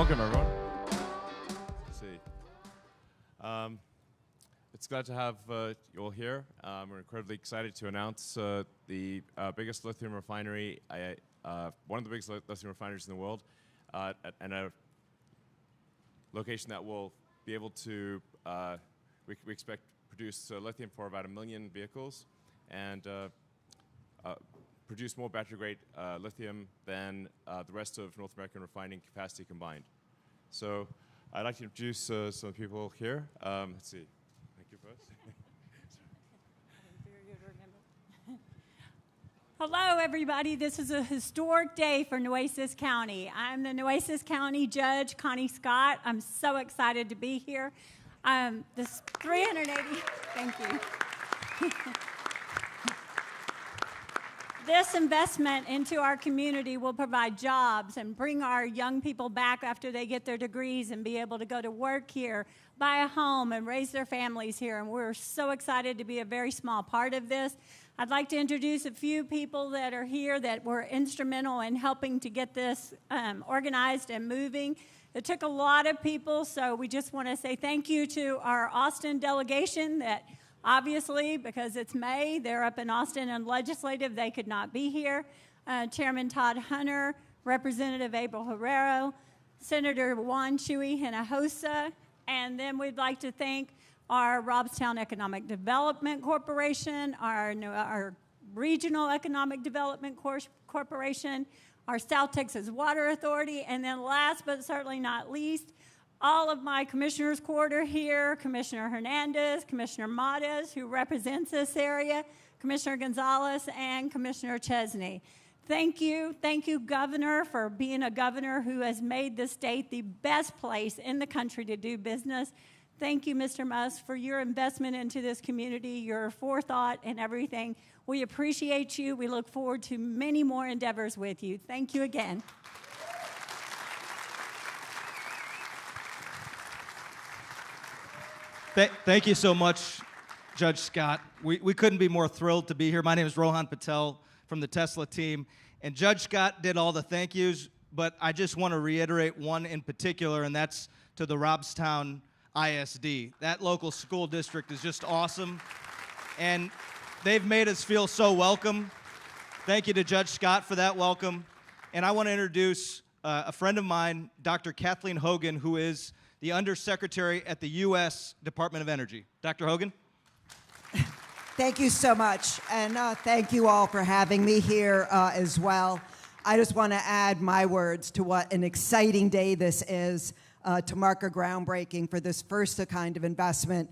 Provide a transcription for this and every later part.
Welcome, everyone. Let's see. It's glad to have you all here. We're incredibly excited to announce the biggest lithium refinery, one of the biggest lithium refineries in the world, and a location that will be able to, we expect, produce lithium for about 1 million vehicles and produce more battery-grade lithium than the rest of North American refining capacity combined. So I'd like to introduce some people here. Let's see. Thank you first. Hello, everybody. This is a historic day for Nueces County. I'm the Nueces County Judge, Connie Scott. I'm so excited to be here. This 380, thank you. This investment into our community will provide jobs and bring our young people back after they get their degrees and be able to go to work here, buy a home, and raise their families here. And we're so excited to be a very small part of this. I'd like to introduce a few people that are here that were instrumental in helping to get this organized and moving. It took a lot of people, so we just want to say thank you to our Austin delegation that obviously, because it's May, they're up in Austin and legislative, they could not be here. Chairman Todd Hunter, Representative Abel Herrero, Senator Juan Chuy Hinojosa, and then we'd like to thank our Robstown Economic Development Corporation, our Regional Economic Development Corporation, our South Texas Water Authority, and then last but certainly not least, all of my commissioners' quarter here, Commissioner Hernandez, Commissioner Matas, who represents this area, Commissioner Gonzalez, and Commissioner Chesney. Thank you, Governor, for being a governor who has made this state the best place in the country to do business. Thank you, Mr. Musk, for your investment into this community, your forethought and everything. We appreciate you. We look forward to many more endeavors with you. Thank you again. Thank you so much, Judge Scott. We couldn't be more thrilled to be here. My name is Rohan Patel from the Tesla team, and Judge Scott did all the thank yous, but I just want to reiterate one in particular, and that's to the Robstown ISD. That local school district is just awesome, and they've made us feel so welcome. Thank you to Judge Scott for that welcome. And I want to introduce a friend of mine, Dr. Kathleen Hogan, who is the Undersecretary at the U.S. Department of Energy. Dr. Hogan? Thank you so much, and thank you all for having me here as well. I just want to add my words to what an exciting day this is to mark a groundbreaking for this first-of-kind of investment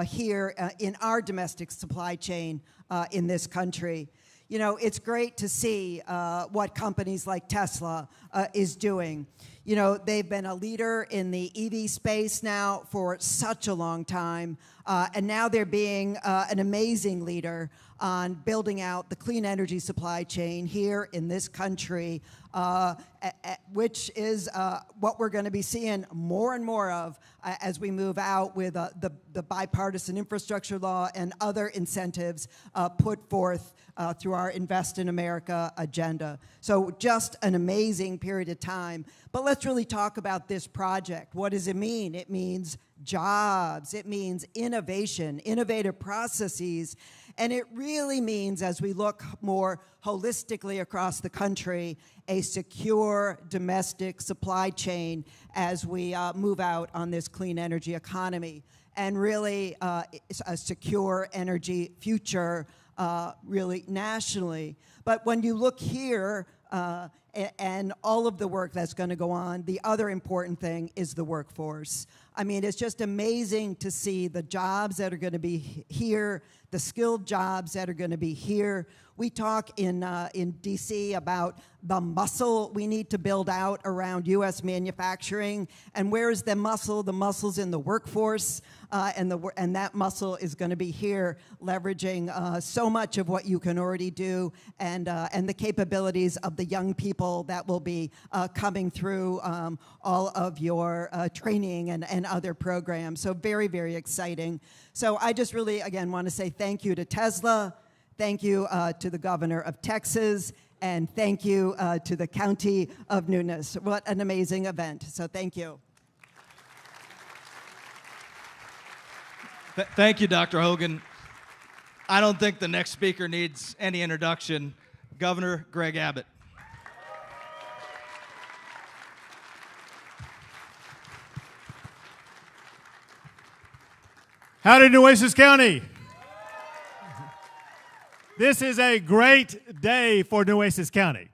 here in our domestic supply chain in this country. You know, it's great to see what companies like Tesla is doing. You know, they've been a leader in the EV space now for such a long time, and now they're being an amazing leader on building out the clean energy supply chain here in this country, which is what we're going to be seeing more and more of as we move out with the bipartisan infrastructure law and other incentives put forth through our Invest in America agenda. So just an amazing period of time. But let's really talk about this project. What does it mean? It means jobs. It means innovation, innovative processes. And it really means, as we look more holistically across the country, a secure domestic supply chain as we move out on this clean energy economy. And really a secure energy future really nationally. But when you look here and all of the work that's going to go on, the other important thing is the workforce. I mean, it's just amazing to see the jobs that are going to be here, the skilled jobs that are going to be here. We talk in D.C. about the muscle we need to build out around U.S. manufacturing. And where is the muscle? The muscle's in the workforce, and that muscle is going to be here, leveraging so much of what you can already do, and the capabilities of the young people that will be coming through all of your training and other programs. So very, very exciting. So I just really, again, want to say thank you to Tesla. Thank you to the governor of Texas, And thank you to the County of Nunes. What an amazing event. So thank you. Thank you, Dr. Hogan. I don't think the next speaker needs any introduction. Governor Greg Abbott. Howdy, Nueces County. This is a great day for Nueces County.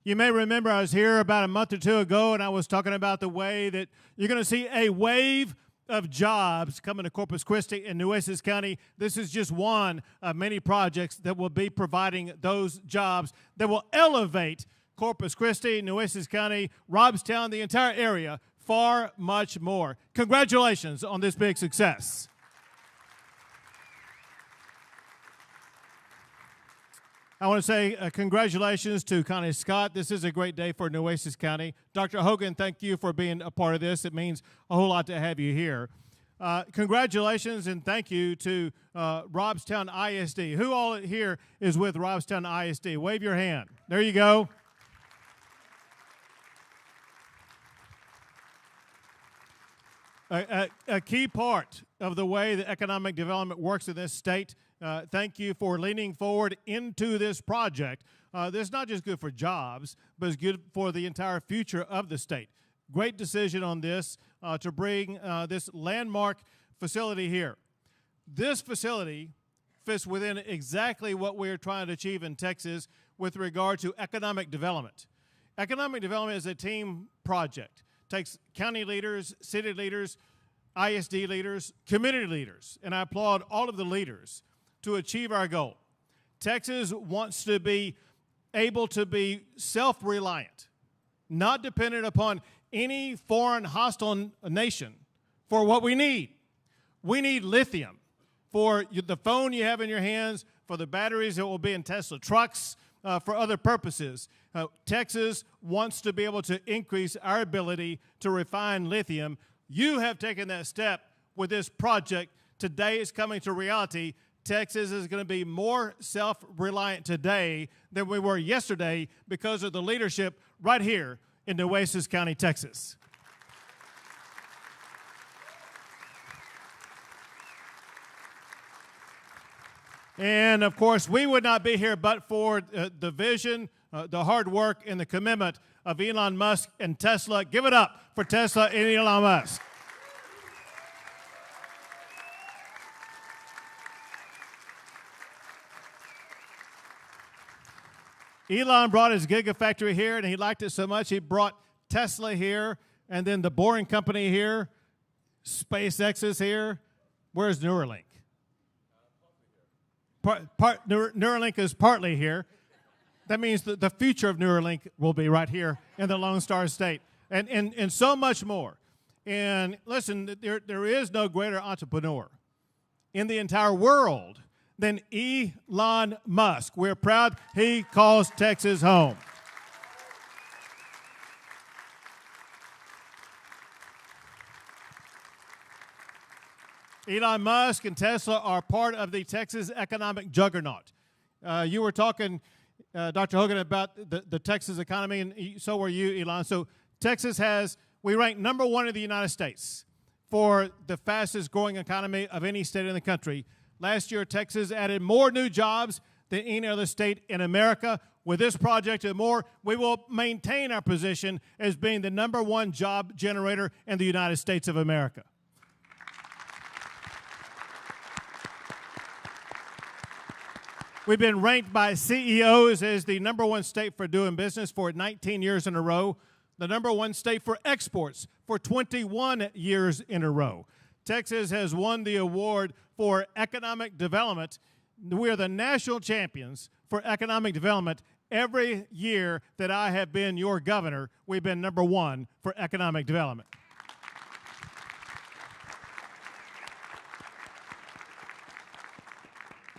You may remember I was here about a month or two ago, and I was talking about the way that you're going to see a wave of jobs coming to Corpus Christi and Nueces County. This is just one of many projects that will be providing those jobs that will elevate Corpus Christi, Nueces County, Robstown, the entire area, far much more. Congratulations on this big success. I want to say congratulations to Connie Scott. This is a great day for Nueces County. Dr. Hogan, thank you for being a part of this. It means a whole lot to have you here. Congratulations and thank you to Robstown ISD. Who all here is with Robstown ISD? Wave your hand. There you go. A key part of the way that economic development works in this state. Thank you for leaning forward into this project. This is not just good for jobs, but it's good for the entire future of the state. Great decision on this to bring this landmark facility here. This facility fits within exactly what we're trying to achieve in Texas with regard to economic development. Economic development is a team project. It takes county leaders, city leaders, ISD leaders, community leaders, and I applaud all of the leaders to achieve our goal. Texas wants to be able to be self-reliant, not dependent upon any foreign hostile nation for what we need. We need lithium for the phone you have in your hands, for the batteries that will be in Tesla trucks, for other purposes. Texas wants to be able to increase our ability to refine lithium. You have taken that step with this project. Today it's coming to reality. Texas is going to be more self-reliant today than we were yesterday because of the leadership right here in Nueces County, Texas. And, of course, we would not be here but for the vision, the hard work, and the commitment of Elon Musk and Tesla. Give it up for Tesla and Elon Musk. Elon brought his Gigafactory here, and he liked it so much he brought Tesla here, and then the Boring Company here, SpaceX is here. Where's Neuralink? Neuralink is partly here. That means that the future of Neuralink will be right here in the Lone Star State, and so much more. And listen, there is no greater entrepreneur in the entire world than Elon Musk. We're proud he calls Texas home. Elon Musk and Tesla are part of the Texas economic juggernaut. You were talking, Dr. Hogan, about the Texas economy, and so were you, Elon. So Texas we rank #1 in the United States for the fastest growing economy of any state in the country. Last year, Texas added more new jobs than any other state in America. With this project and more, we will maintain our position as being the #1 job generator in the United States of America. We've been ranked by CEOs as the #1 state for doing business for 19 years in a row, the #1 state for exports for 21 years in a row. Texas has won the award for economic development. We are the national champions for economic development. Every year that I have been your governor, we've been #1 for economic development.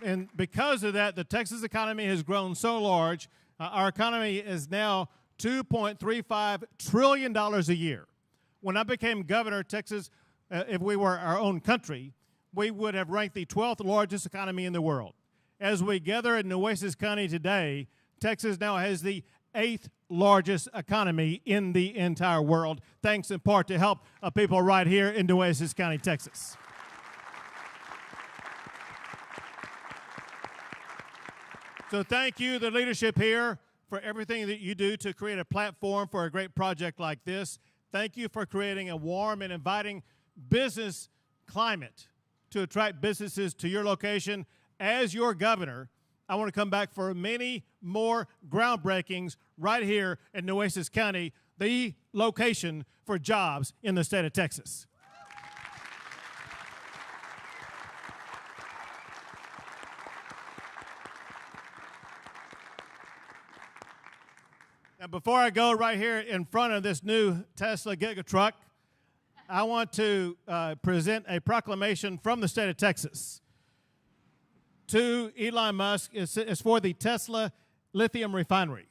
And because of that, the Texas economy has grown so large. Our economy is now $2.35 trillion a year. When I became governor, Texas, if we were our own country, we would have ranked the 12th largest economy in the world. As we gather in Nueces County today, Texas now has the 8th largest economy in the entire world, thanks in part to help of people right here in Nueces County, Texas. So thank you, the leadership here, for everything that you do to create a platform for a great project like this. Thank you for creating a warm and inviting business climate to attract businesses to your location. As your governor, I want to come back for many more groundbreakings right here in Nueces County, the location for jobs in the state of Texas. Now, before I go right here in front of this new Tesla Gigatruck, I want to present a proclamation from the state of Texas to Elon Musk. It's for the Tesla Lithium Refinery.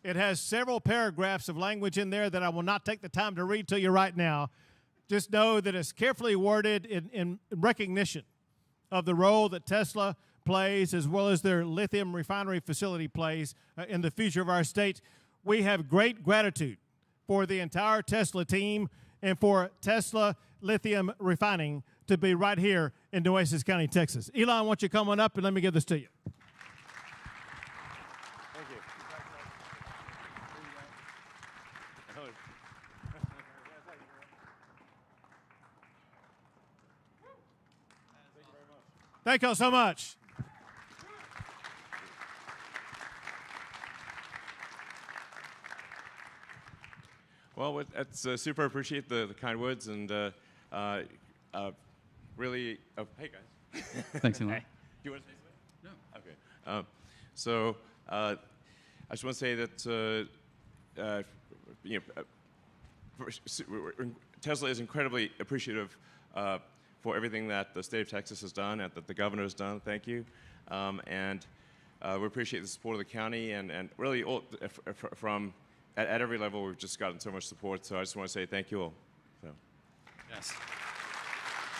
It has several paragraphs of language in there that I will not take the time to read to you right now. Just know that it's carefully worded in recognition of the role that Tesla plays, as well as their lithium refinery facility plays in the future of our state. We have great gratitude for the entire Tesla team and for Tesla Lithium Refining to be right here in Nueces County, Texas. Elon, why don't you come on up and let me give this to you. Thank you. Thank you so much. Well, it's super appreciate the kind words and really. Oh, hey guys. Thanks, Elon. Do you want to say something? No. Okay. So I just want to say that Tesla is incredibly appreciative for everything that the state of Texas has done and that the governor has done. Thank you, and we appreciate the support of the county and really all from. At every level, we've just gotten so much support, so I just want to say thank you all. So. Yes,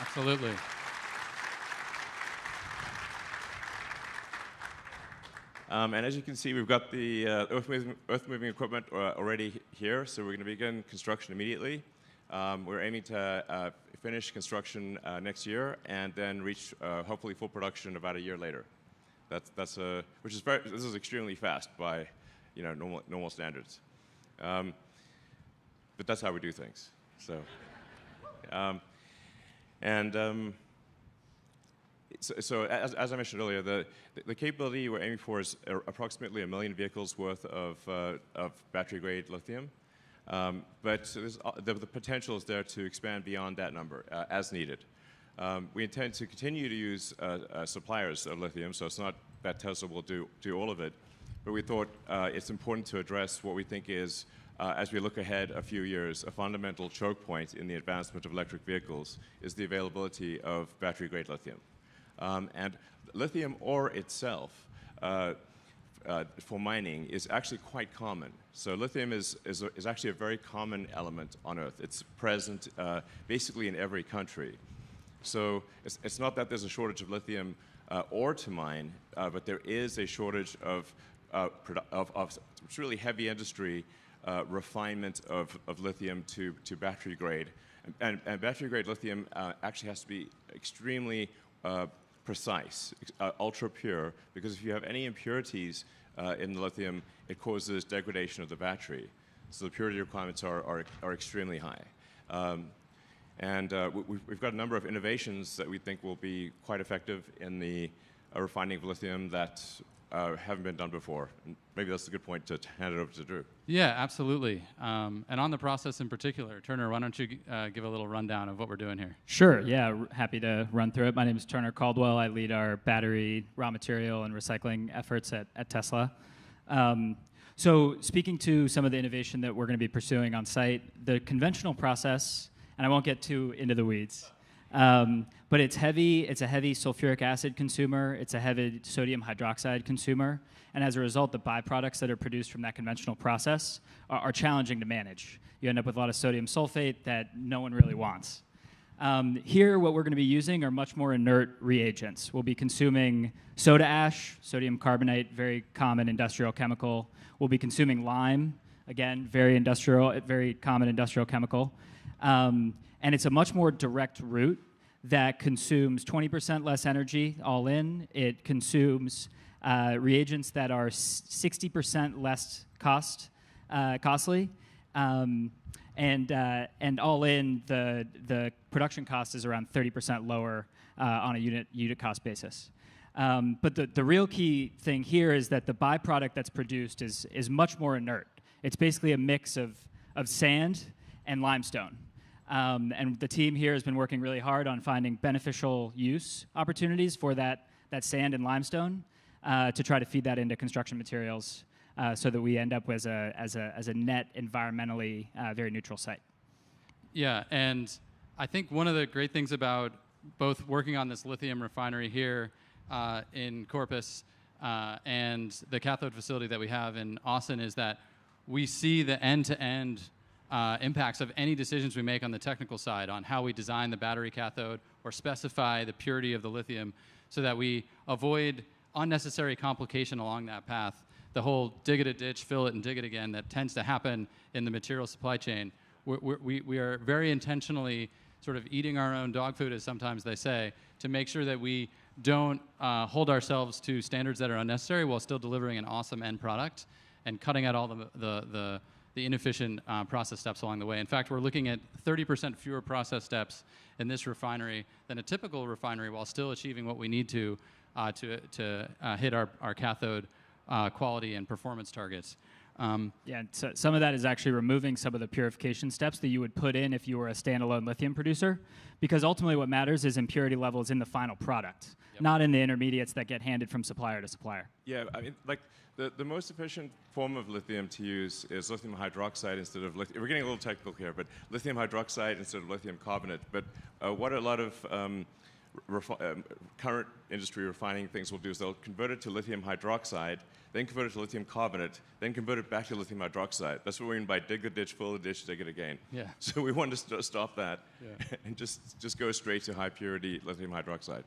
absolutely. And as you can see, we've got the earth-moving equipment already here, so we're going to begin construction immediately. We're aiming to finish construction next year and then reach hopefully full production about a year later. This is extremely fast by normal standards. But that's how we do things. So, so as I mentioned earlier, the capability we're aiming for is approximately 1 million vehicles worth of battery-grade lithium. But the potential is there to expand beyond that number as needed. We intend to continue to use suppliers of lithium, so it's not that Tesla will do all of it. But we thought it's important to address what we think is, as we look ahead a few years, a fundamental choke point in the advancement of electric vehicles is the availability of battery-grade lithium. And lithium ore itself for mining is actually quite common. So lithium is actually a very common element on Earth. It's present basically in every country. So it's not that there's a shortage of lithium ore to mine, but there is a shortage of really heavy industry refinement of lithium to battery grade. And battery grade lithium actually has to be extremely precise, ultra pure, because if you have any impurities in the lithium, it causes degradation of the battery. So the purity requirements are extremely high. We've got a number of innovations that we think will be quite effective in the refining of lithium that haven't been done before. And maybe that's a good point to hand it over to Drew. Yeah, absolutely. And on the process in particular, Turner, why don't you give a little rundown of what we're doing here? Sure, yeah, happy to run through it. My name is Turner Caldwell. I lead our battery, raw material, and recycling efforts at Tesla. So speaking to some of the innovation that we're going to be pursuing on site, the conventional process, and I won't get too into the weeds, but it's a heavy sulfuric acid consumer, it's a heavy sodium hydroxide consumer, and as a result, the byproducts that are produced from that conventional process are challenging to manage. You end up with a lot of sodium sulfate that no one really wants. Here, what we're going to be using are much more inert reagents. We'll be consuming soda ash, sodium carbonate, very common industrial chemical. We'll be consuming lime, again, very common industrial chemical. And it's a much more direct route that consumes 20% less energy all in. It consumes reagents that are 60% less costly. And all in, the production cost is around 30% lower on a unit cost basis. But the real key thing here is that the byproduct that's produced is much more inert. It's basically a mix of sand and limestone. And the team here has been working really hard on finding beneficial use opportunities for that sand and limestone to try to feed that into construction materials so that we end up as a net environmentally very neutral site. Yeah, and I think one of the great things about both working on this lithium refinery here in Corpus and the cathode facility that we have in Austin is that we see the end-to-end impacts of any decisions we make on the technical side on how we design the battery cathode or specify the purity of the lithium so that we avoid unnecessary complication along that path. The whole dig it a ditch, fill it, and dig it again that tends to happen in the material supply chain. We are very intentionally sort of eating our own dog food, as sometimes they say, to make sure that we don't hold ourselves to standards that are unnecessary while still delivering an awesome end product and cutting out all the inefficient process steps along the way. In fact, we're looking at 30% fewer process steps in this refinery than a typical refinery while still achieving what we need to hit our cathode quality and performance targets. Yeah, so some of that is actually removing some of the purification steps that you would put in if you were a standalone lithium producer, because ultimately what matters is impurity levels in the final product, not in the intermediates that get handed from supplier to supplier. Yeah, I mean, like the most efficient form of lithium to use is lithium hydroxide instead of lithium. We're getting a little technical here, but lithium hydroxide instead of lithium carbonate. But what a lot of current industry refining things will do is they'll convert it to lithium hydroxide, then convert it to lithium carbonate, then convert it back to lithium hydroxide. That's what we mean by dig the ditch, fill the ditch, dig it again. Yeah. So we want to stop that and just go straight to high purity lithium hydroxide.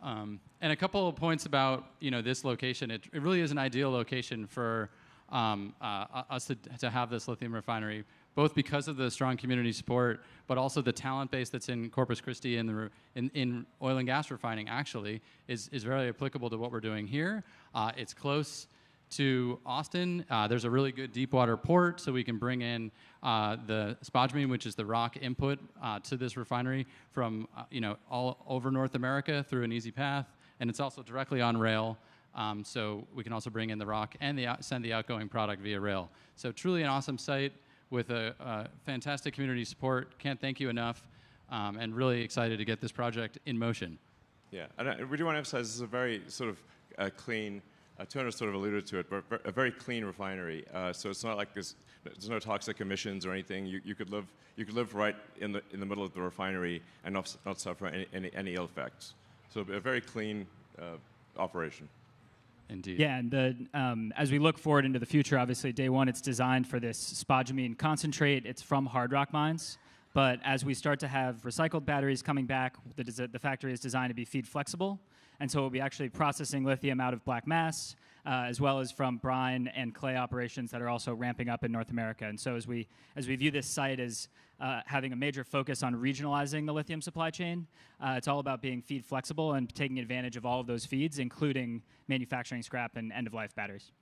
And a couple of points about this location. It really is an ideal location for us to have this lithium refinery, both because of the strong community support, but also the talent base that's in Corpus Christi and in oil and gas refining actually is very applicable to what we're doing here. It's close to Austin. There's a really good deep water port, so we can bring in the spodumene, which is the rock input to this refinery from all over North America through an easy path, and it's also directly on rail. So we can also bring in the rock and send the outgoing product via rail. So truly an awesome site with a fantastic community support. Can't thank you enough, and really excited to get this project in motion. Yeah, and I really want to emphasize this is a very sort of clean, Turner sort of alluded to it, but a very clean refinery. So it's not like there's no toxic emissions or anything. You could live right in the middle of the refinery and not suffer any ill effects. So a very clean operation. Indeed. Yeah, and as we look forward into the future, obviously, day one, it's designed for this spodumene concentrate. It's from hard rock mines. But as we start to have recycled batteries coming back, the factory is designed to be feed flexible. And so we'll be actually processing lithium out of black mass, as well as from brine and clay operations that are also ramping up in North America. And so as we view this site as having a major focus on regionalizing the lithium supply chain, it's all about being feed flexible and taking advantage of all of those feeds, including manufacturing scrap and end-of-life batteries.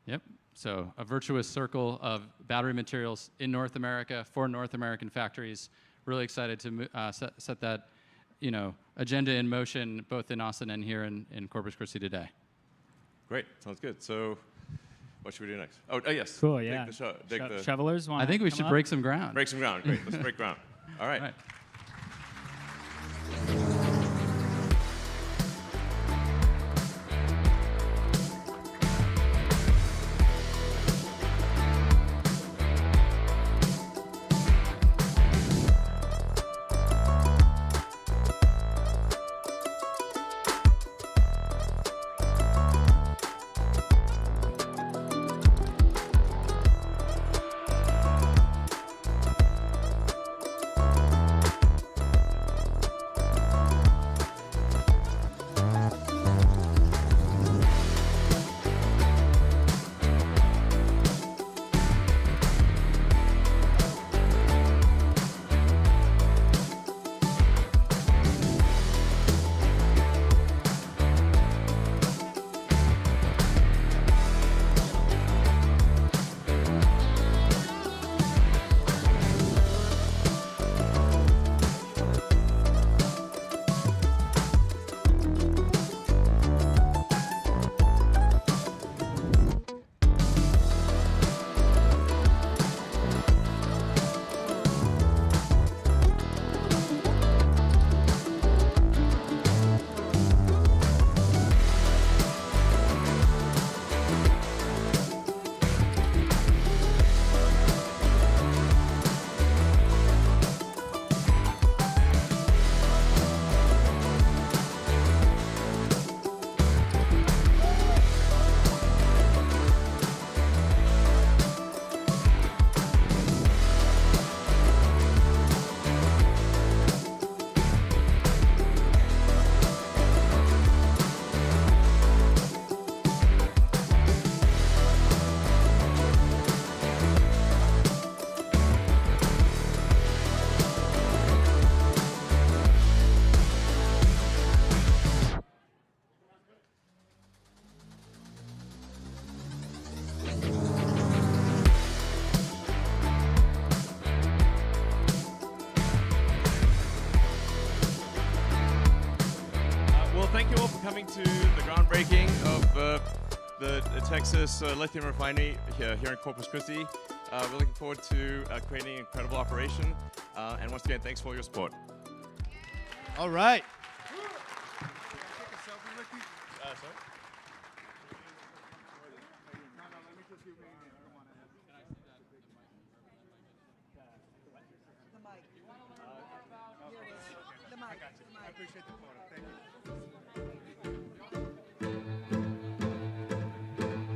Yep. So a virtuous circle of battery materials in North America for North American factories. Really excited to set that agenda in motion, both in Austin and here in Corpus Christi today. Great. Sounds good. So what should we do next? Oh yes. Cool, yeah. Shovelers want I think we should break some ground. Break some ground. Great. Let's break ground. All right. All right. the Texas Lithium Refinery here in Corpus Christi. We're looking forward to creating an incredible operation. And once again, thanks for all your support. All right. The mic. I appreciate the photo. Thank you.